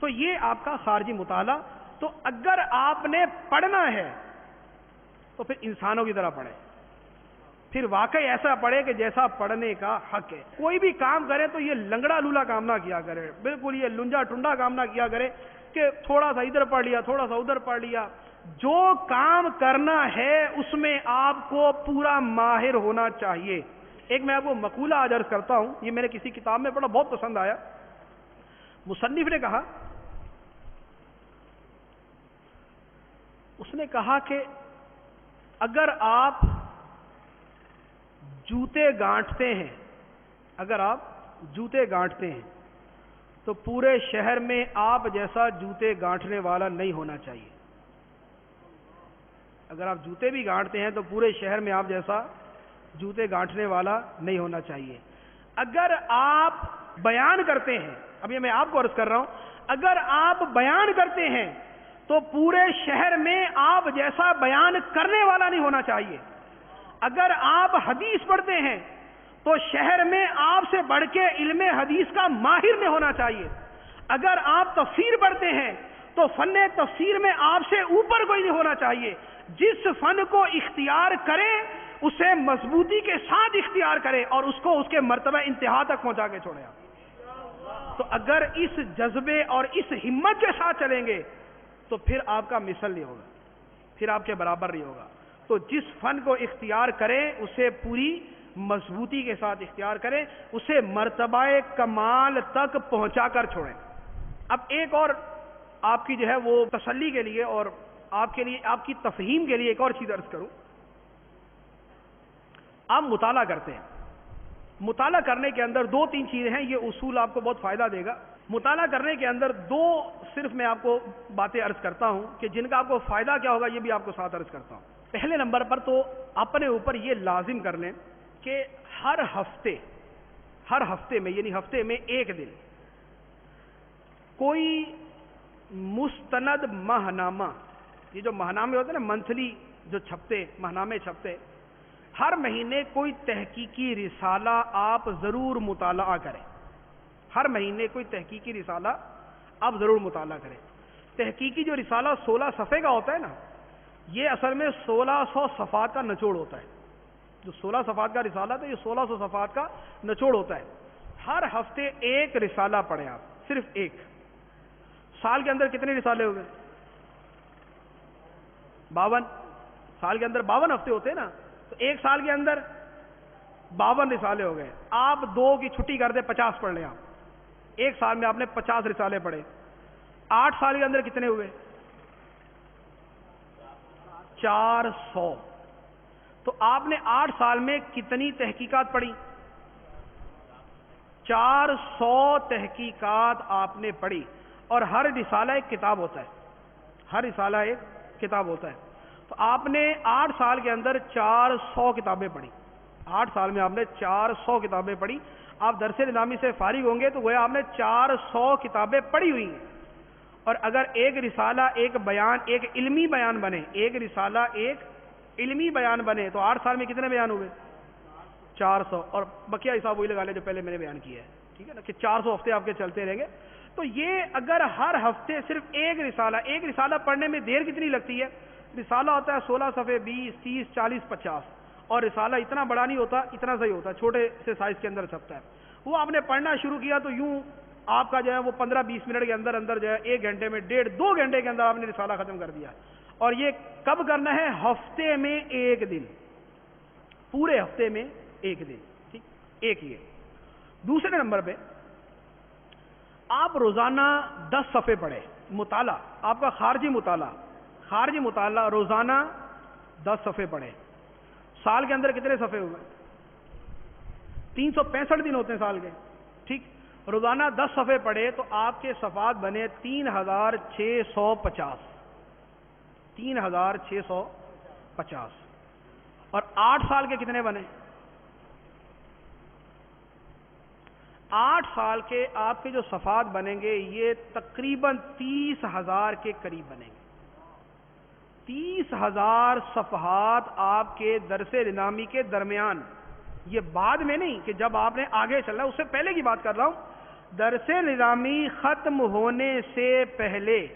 تو یہ آپ کا خارجی مطالعہ. تو اگر آپ نے پڑھنا ہے تو پھر انسانوں کی طرح پڑھیں, پھر واقعی ایسا پڑھے کہ جیسا پڑھنے کا حق ہے. کوئی بھی کام کرے تو یہ لنگڑا لولا کام نہ کیا کرے, بالکل یہ لنجا ٹنڈا کام نہ کیا کرے کہ تھوڑا سا ادھر پڑھ لیا تھوڑا سا ادھر پڑھ لیا. جو کام کرنا ہے اس میں آپ کو پورا ماہر ہونا چاہیے. ایک میں آپ کو مقولہ آج عرض کرتا ہوں, یہ میں نے کسی کتاب میں پڑھا, بہت پسند آیا. مصنف نے کہا, اس نے کہا کہ اگر آپ جوتے گانٹھتے ہیں, اگر آپ جوتے گانٹھتے ہیں تو پورے شہر میں آپ جیسا جوتے گانٹھنے والا نہیں ہونا چاہیے. اگر آپ جوتے بھی گانٹھتے ہیں تو پورے شہر میں آپ جیسا جوتے گانٹھنے والا نہیں ہونا چاہیے. اگر آپ بیان کرتے ہیں, ابھی میں آپ کو عرض کر رہا ہوں, اگر آپ بیان کرتے ہیں تو پورے شہر میں آپ جیسا بیان کرنے والا نہیں ہونا چاہیے. اگر آپ حدیث پڑھتے ہیں تو شہر میں آپ سے بڑھ کے علم حدیث کا ماہر نہیں ہونا چاہیے. اگر آپ تفسیر پڑھتے ہیں تو فن تفسیر میں آپ سے اوپر کوئی نہیں ہونا چاہیے. جس فن کو اختیار کرے اسے مضبوطی کے ساتھ اختیار کرے اور اس کو اس کے مرتبہ انتہا تک پہنچا کے چھوڑے. تو اگر اس جذبے اور اس ہمت کے ساتھ چلیں گے تو پھر آپ کا مثل نہیں ہوگا, پھر آپ کے برابر نہیں ہوگا. تو جس فن کو اختیار کریں اسے پوری مضبوطی کے ساتھ اختیار کریں, اسے مرتبہ کمال تک پہنچا کر چھوڑیں. اب ایک اور آپ کی جو ہے وہ تسلی کے لیے اور آپ کے لیے, آپ کی تفہیم کے لیے ایک اور چیز عرض کروں. آپ مطالعہ کرتے ہیں, مطالعہ کرنے کے اندر 2-3 چیزیں ہیں, یہ اصول آپ کو بہت فائدہ دے گا. مطالعہ کرنے کے اندر 2 صرف میں آپ کو باتیں عرض کرتا ہوں کہ جن کا آپ کو فائدہ کیا ہوگا یہ بھی آپ کو ساتھ عرض کرتا ہوں. پہلے نمبر پر تو اپنے اوپر یہ لازم کر لیں کہ ہر ہفتے میں یعنی ہفتے میں 1 دن کوئی مستند ماہنامہ, یہ جو ماہنامے ہوتے ہیں نا منتھلی جو چھپتے, ماہنامے چھپتے, ہر مہینے کوئی تحقیقی رسالہ آپ ضرور مطالعہ کریں. ہر مہینے کوئی تحقیقی رسالہ آپ ضرور مطالعہ کریں. تحقیقی جو رسالہ 16 صفحے کا ہوتا ہے نا, یہ اصل میں 1600 صفحات کا نچوڑ ہوتا ہے. جو 16 صفحات کا رسالہ تھا یہ 1600 صفحات کا نچوڑ ہوتا ہے. ہر ہفتے 1 رسالہ پڑھیں آپ, صرف 1. سال کے اندر کتنے رسالے ہو گئے؟ 52. سال کے اندر 52 ہفتے ہوتے ہیں نا, تو 1 سال کے اندر 52 رسالے ہو گئے. آپ 2 کی چھٹی کر دیں, 50 پڑھ لیں آپ. 1 سال میں آپ نے 50 رسالے پڑھے. 8 سال کے اندر کتنے ہوئے؟ 400. تو آپ نے 8 سال میں کتنی تحقیقات پڑھی؟ 400 تحقیقات آپ نے پڑھی. اور ہر رسالہ ایک کتاب ہوتا ہے, ہر رسالہ ایک کتاب ہوتا ہے. تو آپ نے 8 سال کے اندر 400 کتابیں پڑھی. 8 سال میں آپ نے 400 کتابیں پڑھی. آپ درس نظامی سے فارغ ہوں گے تو وہ آپ نے 400 کتابیں پڑھی ہوئی ہیں. اور اگر ایک رسالہ ایک بیان, ایک علمی بیان بنے, ایک رسالہ ایک علمی بیان بنے تو 8 سال میں کتنے بیان ہوئے؟ 400 اور بقیہ حساب وہی لگا لیں جو پہلے میں نے بیان کیا ہے، ٹھیک ہے نا، کہ 400 ہفتے آپ کے چلتے رہیں گے. تو یہ اگر ہر ہفتے صرف ایک رسالہ پڑھنے میں دیر کتنی لگتی ہے؟ رسالہ ہوتا ہے 16 صفحے، 20 30 40 50، اور رسالہ اتنا بڑا نہیں ہوتا، اتنا صحیح ہوتا ہے، چھوٹے سے سائز کے اندر چھپتا ہے. وہ آپ نے پڑھنا شروع کیا تو یوں آپ کا جو ہے وہ 15-20 منٹ کے اندر اندر جو ہے 1 گھنٹے میں 1.5-2 گھنٹے کے اندر آپ نے رسالہ ختم کر دیا. اور یہ کب کرنا ہے؟ ہفتے میں 1 دن، پورے ہفتے میں 1 دن. ٹھیک، ایک یہ. دوسرے نمبر پہ آپ روزانہ 10 صفحے پڑھیں. مطالعہ آپ کا خارجی مطالعہ روزانہ 10 صفحے پڑھیں. سال کے اندر کتنے صفحے ہوئے؟ 365 دن ہوتے ہیں سال کے. ٹھیک، روزانہ 10 صفحے پڑھے تو آپ کے صفحات بنے 3650. 3650. اور 8 سال کے کتنے بنے؟ 8 سال کے آپ کے جو صفحات بنیں گے یہ تقریباً 30,000 کے قریب بنیں گے. 30,000 صفحات آپ کے درس نظامی کے درمیان، یہ بعد میں نہیں کہ جب آپ نے آگے چلنا، اس سے پہلے کی بات کر رہا ہوں. درس نظامی ختم ہونے سے پہلے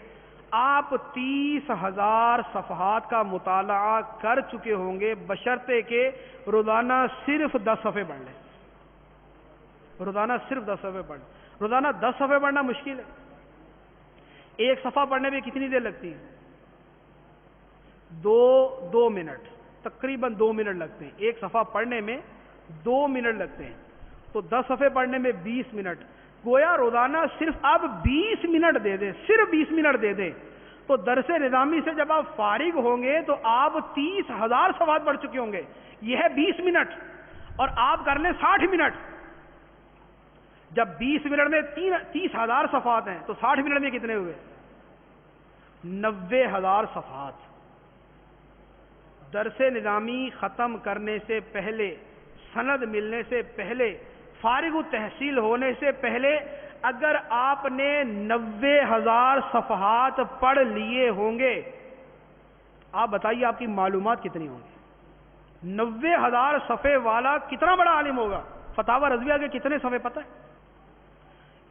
آپ 30,000 صفحات کا مطالعہ کر چکے ہوں گے، بشرطے کہ روزانہ صرف 10 صفحے پڑھ لیں. روزانہ صرف 10 صفحے پڑھ لیں. روزانہ 10 صفحے پڑھنا مشکل ہے. ایک صفحہ پڑھنے میں کتنی دیر لگتی ہے؟ 2 منٹ، تقریباً 2 منٹ لگتے ہیں. ایک صفحہ پڑھنے میں 2 منٹ لگتے ہیں. تو 10 صفحے پڑھنے میں 20 منٹ. گویا روزانہ صرف آپ 20 منٹ دے دیں، صرف 20 منٹ دے دیں تو درس نظامی سے جب آپ فارغ ہوں گے تو آپ 30,000 صفحات پڑھ چکے ہوں گے. یہ ہے 20 منٹ، اور آپ کر لیں 60 منٹ. جب 20 منٹ میں 30,000 صفحات ہیں تو 60 منٹ میں کتنے ہوئے؟ 90,000 صفحات. درس نظامی ختم کرنے سے پہلے، سند ملنے سے پہلے، فارغ التحصیل ہونے سے پہلے اگر آپ نے 90,000 صفحات پڑھ لیے ہوں گے، آپ بتائیے آپ کی معلومات کتنی ہوں گی؟ 90,000 صفحے والا کتنا بڑا عالم ہوگا؟ فتاوی رضویہ کے کتنے صفحے پتہ ہے؟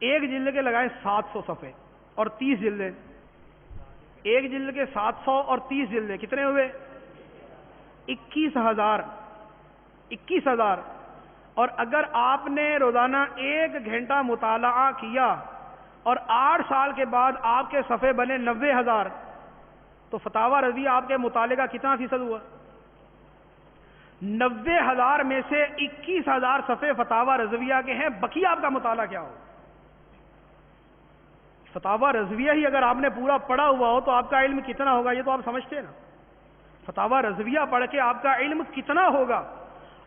ایک جلد کے لگائیں 700 صفحے اور 30 جلدیں. ایک جلد کے 700 اور 30 جلدیں کتنے ہوئے؟ 21,000. 21,000. اور اگر آپ نے روزانہ 1 گھنٹہ مطالعہ کیا اور 8 سال کے بعد آپ کے صفحے بنے 90,000 تو فتاوی رضویہ آپ کے مطالعے کا کتنا فیصد ہوا؟ 90,000 میں سے 21,000 صفحے فتاوی رضویہ کے ہیں. بقیہ آپ کا مطالعہ کیا ہو؟ فتاوی رضویہ ہی اگر آپ نے پورا پڑھا ہوا ہو تو آپ کا علم کتنا ہوگا؟ یہ تو آپ سمجھتے ہیں نا. فتاوی رضویہ پڑھ کے آپ کا علم کتنا ہوگا،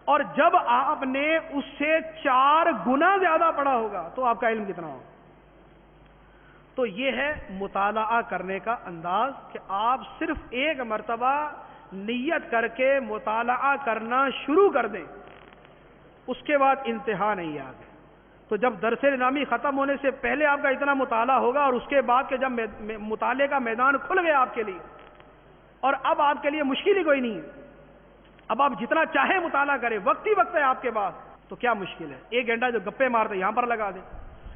اور جب آپ نے اس سے 4 گنا زیادہ پڑھا ہوگا تو آپ کا علم کتنا ہوگا. تو یہ ہے مطالعہ کرنے کا انداز کہ آپ صرف ایک مرتبہ نیت کر کے مطالعہ کرنا شروع کر دیں، اس کے بعد انتہا نہیں آگے. تو جب درس نظامی ختم ہونے سے پہلے آپ کا اتنا مطالعہ ہوگا، اور اس کے بعد کہ جب مطالعے کا میدان کھل گیا آپ کے لیے، اور اب آپ کے لیے مشکل ہی کوئی نہیں ہے، اب آپ جتنا چاہے مطالعہ کریں، وقت ہی وقت ہے آپ کے پاس، تو کیا مشکل ہے؟ 1 گھنٹہ جو گپے مارتے یہاں پر لگا دیں،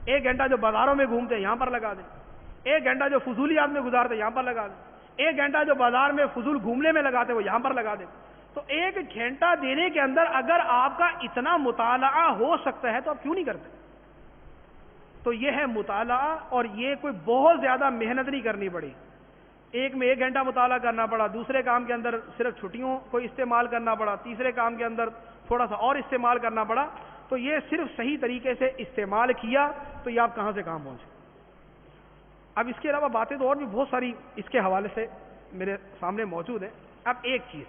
1 گھنٹہ جو بازاروں میں گھومتے یہاں پر لگا دیں، 1 گھنٹہ جو فضولیات میں گزارتے یہاں پر لگا دیں، 1 گھنٹہ جو بازار میں فضول گھومنے میں لگاتے وہ یہاں پر لگا دیں. تو 1 گھنٹہ دینے کے اندر اگر آپ کا اتنا مطالعہ ہو سکتا ہے تو آپ کیوں نہیں کرتے؟ تو یہ ہے مطالعہ، اور یہ کوئی بہت زیادہ محنت نہیں کرنی پڑی. ایک میں 1 گھنٹہ مطالعہ کرنا پڑا، دوسرے کام کے اندر صرف چھٹیوں کو استعمال کرنا پڑا، تیسرے کام کے اندر تھوڑا سا اور استعمال کرنا پڑا. تو یہ صرف صحیح طریقے سے استعمال کیا تو یہ آپ کہاں سے کہاں پہنچے. اب اس کے علاوہ باتیں تو اور بھی بہت ساری اس کے حوالے سے میرے سامنے موجود ہیں. اب ایک چیز،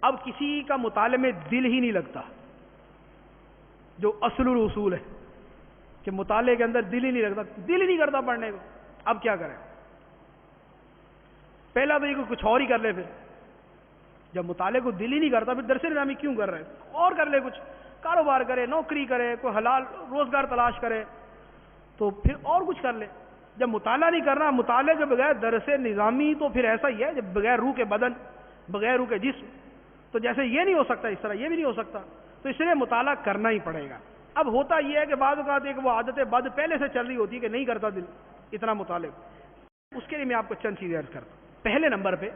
اب کسی کا مطالعے میں دل ہی نہیں لگتا، جو اصل الاصول ہے کہ مطالعے کے اندر دل ہی نہیں لگتا، دل ہی نہیں کرتا پڑھنے کو. اب کیا کریں؟ پہلا تو یہ کچھ اور ہی کر لے. پھر جب مطالعے کو دل ہی نہیں کرتا پھر درس نظامی کیوں کر رہے ہیں؟ اور کر لے، کچھ کاروبار کرے، نوکری کرے، کوئی حلال روزگار تلاش کرے، تو پھر اور کچھ کر لے. جب مطالعہ نہیں کرنا، مطالعے کے بغیر درس نظامی تو پھر ایسا ہی ہے جب بغیر روح کے بدن، بغیر روح کے جسم. تو جیسے یہ نہیں ہو سکتا اس طرح یہ بھی نہیں ہو سکتا، تو اس لیے مطالعہ کرنا ہی پڑے گا۔ اب ہوتا یہ ہے کہ بعض اوقات ایک وہ عادت بد پہلے سے چل رہی ہوتی ہے کہ نہیں کرتا دل اتنا مطالعہ، اس کے لیے میں آپ کو چند چیزیں عرض کرتا ہوں۔ پہلے نمبر پہ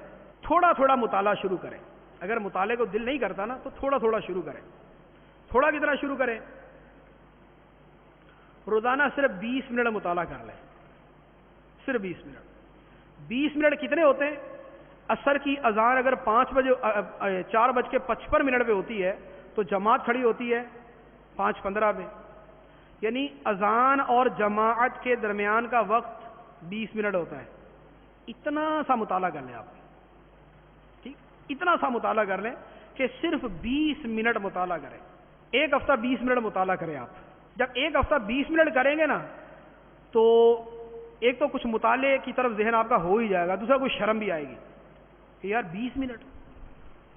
تھوڑا تھوڑا مطالعہ شروع کریں۔ اگر مطالعے کو دل نہیں کرتا نا تو تھوڑا تھوڑا شروع کریں۔ تھوڑا کتنا شروع کریں؟ روزانہ صرف 20 منٹ مطالعہ کر لیں، صرف 20 منٹ۔ 20 منٹ کتنے ہوتے ہیں؟ عصر کی اذان اگر 4:55 پہ ہوتی ہے تو جماعت کھڑی ہوتی ہے 5:15 پہ، یعنی اذان اور جماعت کے درمیان کا وقت 20 منٹ ہوتا ہے۔ اتنا سا مطالعہ کر لیں آپ، ٹھیک، اتنا سا مطالعہ کر لیں کہ صرف 20 منٹ مطالعہ کریں۔ ایک ہفتہ 20 منٹ مطالعہ کریں آپ۔ جب ایک ہفتہ 20 منٹ کریں گے نا تو ایک تو کچھ مطالعے کی طرف ذہن آپ کا ہو ہی جائے گا، دوسرا کوئی شرم بھی آئے گی کہ یار 20 منٹ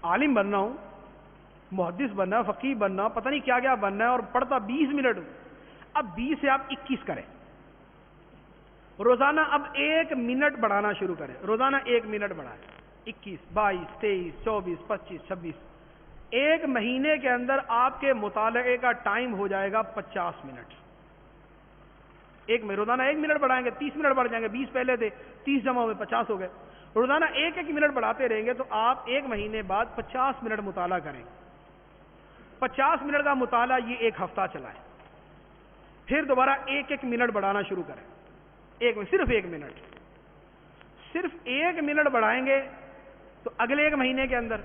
عالم بننا ہوں، محدث بننا ہے، فقیہ بننا، پتہ نہیں کیا کیا بننا ہے، اور پڑھتا 20 منٹ۔ اب 20 سے آپ 21 کریں روزانہ۔ اب 1 منٹ بڑھانا شروع کریں، روزانہ 1 منٹ بڑھائیں۔ 21، 22، 23، 24، 25، 26، ایک مہینے کے اندر آپ کے مطالعے کا ٹائم ہو جائے گا 50 منٹ۔ ایک میں روزانہ 1 منٹ بڑھائیں گے 30 منٹ بڑھ جائیں گے، 20 پہلے تھے، 30 جمع ہوئے 50 ہو گئے۔ روزانہ 1 منٹ بڑھاتے رہیں گے تو آپ 1 مہینے بعد 50 منٹ مطالعہ کریں۔ 50 منٹ کا مطالعہ یہ 1 ہفتہ چلائیں، پھر دوبارہ 1 منٹ بڑھانا شروع کریں۔ صرف 1 منٹ، صرف 1 منٹ بڑھائیں گے تو اگلے 1 مہینے کے اندر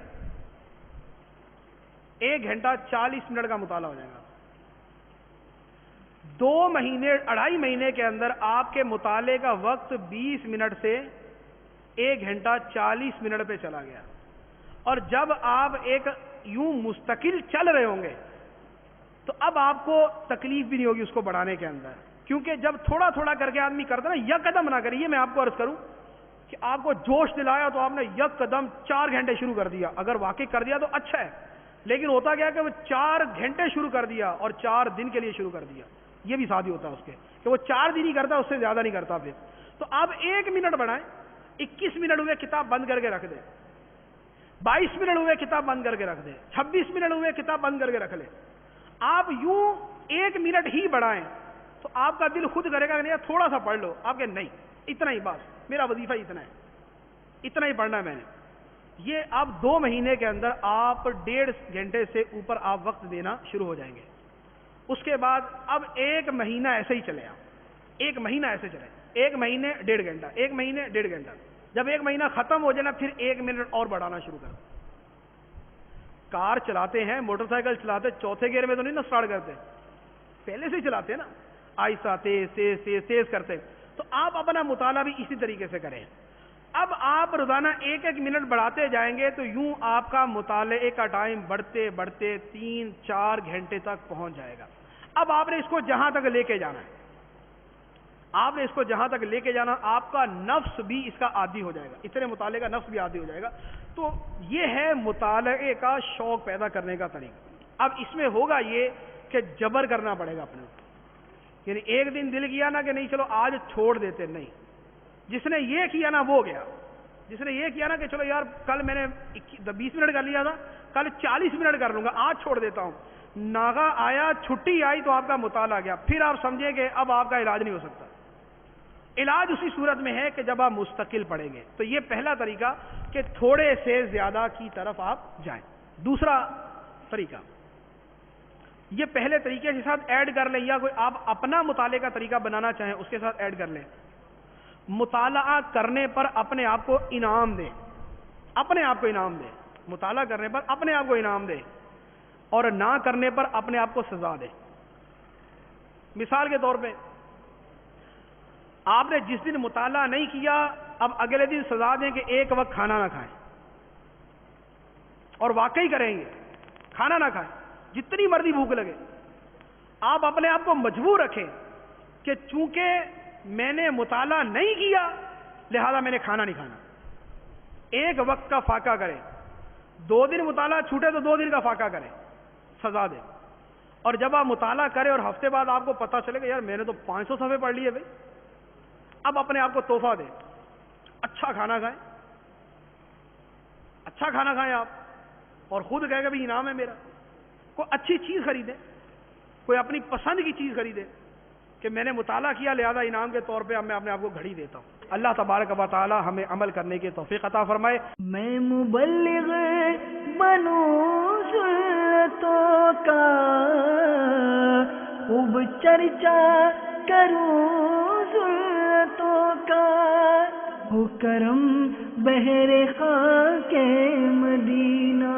1 گھنٹہ 40 منٹ کا مطالعہ ہو جائے گا۔ 2 مہینے 2.5 مہینے کے اندر آپ کے مطالعے کا وقت 20 منٹ سے 1 گھنٹہ 40 منٹ پہ چلا گیا۔ اور جب آپ ایک یوں مستقل چل رہے ہوں گے تو اب آپ کو تکلیف بھی نہیں ہوگی اس کو بڑھانے کے اندر، کیونکہ جب تھوڑا تھوڑا کر کے آدمی کرتا نا، یک قدم نہ کریے۔ میں آپ کو عرض کروں کہ آپ کو جوش دلایا تو آپ نے یک قدم 4 گھنٹے شروع کر دیا، اگر واقعی کر دیا تو اچھا ہے، لیکن ہوتا کیا کہ وہ 4 گھنٹے شروع کر دیا اور 4 دن کے لیے شروع کر دیا، یہ بھی ساتھ ہی ہوتا ہے اس کے کہ وہ 4 دن ہی کرتا، اس سے زیادہ نہیں کرتا۔ پھر تو آپ 1 منٹ بڑھائیں، 21 منٹ ہوئے کتاب بند کر کے رکھ دیں، 22 منٹ ہوئے کتاب بند کر کے رکھ دیں، 26 منٹ ہوئے کتاب بند کر کے رکھ لیں۔ آپ یوں 1 منٹ ہی بڑھائیں تو آپ کا دل خود کرے گا کہ نہیں تھوڑا سا پڑھ لو، آپ کہ نہیں اتنا ہی، بس میرا وظیفہ اتنا ہے، اتنا ہی پڑھنا ہے میں نے۔ یہ اب 2 مہینے کے اندر آپ 1.5 گھنٹے سے اوپر آپ وقت دینا شروع ہو جائیں گے۔ اس کے بعد اب 1 مہینہ ایسے ہی چلے، آپ 1 مہینہ ایسے چلے، 1 مہینے 1.5 گھنٹہ، 1 مہینے 1.5 گھنٹہ۔ جب 1 مہینہ ختم ہو جائے نا پھر 1 منٹ اور بڑھانا شروع کرو۔ کار چلاتے ہیں، موٹر سائیکل چلاتے، چوتھے گیئر میں تو نہیں نا سٹارٹ کرتے، پہلے سے ہی چلاتے ہیں نا، آہستہ تیز تیز تیز تیز کرتے۔ تو آپ اپنا مطالعہ بھی اسی طریقے سے کریں۔ اب آپ روزانہ 1 منٹ بڑھاتے جائیں گے تو یوں آپ کا مطالعے کا ٹائم بڑھتے بڑھتے 3-4 گھنٹے تک پہنچ جائے گا۔ اب آپ نے اس کو جہاں تک لے کے جانا ہے، آپ نے اس کو جہاں تک لے کے جانا، آپ کا نفس بھی اس کا عادی ہو جائے گا، اتنے مطالعے کا نفس بھی عادی ہو جائے گا۔ تو یہ ہے مطالعے کا شوق پیدا کرنے کا طریقہ۔ اب اس میں ہوگا یہ کہ جبر کرنا پڑے گا اپنے، یعنی ایک دن دل کیا نا کہ نہیں چلو آج چھوڑ دیتے، نہیں، جس نے یہ کیا نا وہ گیا، جس نے یہ کیا نا کہ چلو یار کل میں نے 20 منٹ کر لیا تھا، کل 40 منٹ کر لوں گا، آج چھوڑ دیتا ہوں، ناغہ آیا، چھٹی آئی تو آپ کا مطالعہ گیا، پھر آپ سمجھیں کہ اب آپ کا علاج نہیں ہو سکتا۔ علاج اسی صورت میں ہے کہ جب آپ مستقل پڑھیں گے۔ تو یہ پہلا طریقہ کہ تھوڑے سے زیادہ کی طرف آپ جائیں۔ دوسرا طریقہ، یہ پہلے طریقے کے ساتھ ایڈ کر لیں، یا کوئی آپ اپنا مطالعے کا طریقہ بنانا چاہیں اس کے ساتھ ایڈ کر لیں۔ مطالعہ کرنے پر اپنے آپ کو انعام دیں، اپنے آپ کو انعام دیں، مطالعہ کرنے پر اپنے آپ کو انعام دیں، اور نہ کرنے پر اپنے آپ کو سزا دیں۔ مثال کے طور پہ آپ نے جس دن مطالعہ نہیں کیا، اب اگلے دن سزا دیں کہ 1 وقت کھانا نہ کھائیں، اور واقعی کریں گے کھانا نہ کھائیں، جتنی مرضی بھوک لگے۔ آپ اپنے آپ کو مجبور رکھیں کہ چونکہ میں نے مطالعہ نہیں کیا لہذا میں نے کھانا نہیں کھانا۔ 1 وقت کا فاقہ کریں، 2 دن مطالعہ چھوٹے تو 2 دن کا فاقہ کریں، سزا دیں۔ اور جب آپ مطالعہ کریں اور ہفتے بعد آپ کو پتہ چلے کہ یار میں نے تو 500 صفحے پڑھ لیے بھائی، اب اپنے آپ کو تحفہ دیں، اچھا کھانا کھائیں، اچھا کھانا کھائیں آپ، اور خود کہے گا بھی انعام ہے میرا. کوئی اچھی چیز خریدے, کوئی اپنی پسند کی چیز خریدے کہ میں نے مطالعہ کیا لہذا انعام کے طور پہ میں اپنے آپ کو گھڑی دیتا ہوں. اللہ تبارک و تعالی ہمیں عمل کرنے کی توفیق عطا فرمائے. میں مبلغ بنوں سنتوں کا خوب چرچا کروں سنتوں کا ہو کرم بہر خاک مدینہ.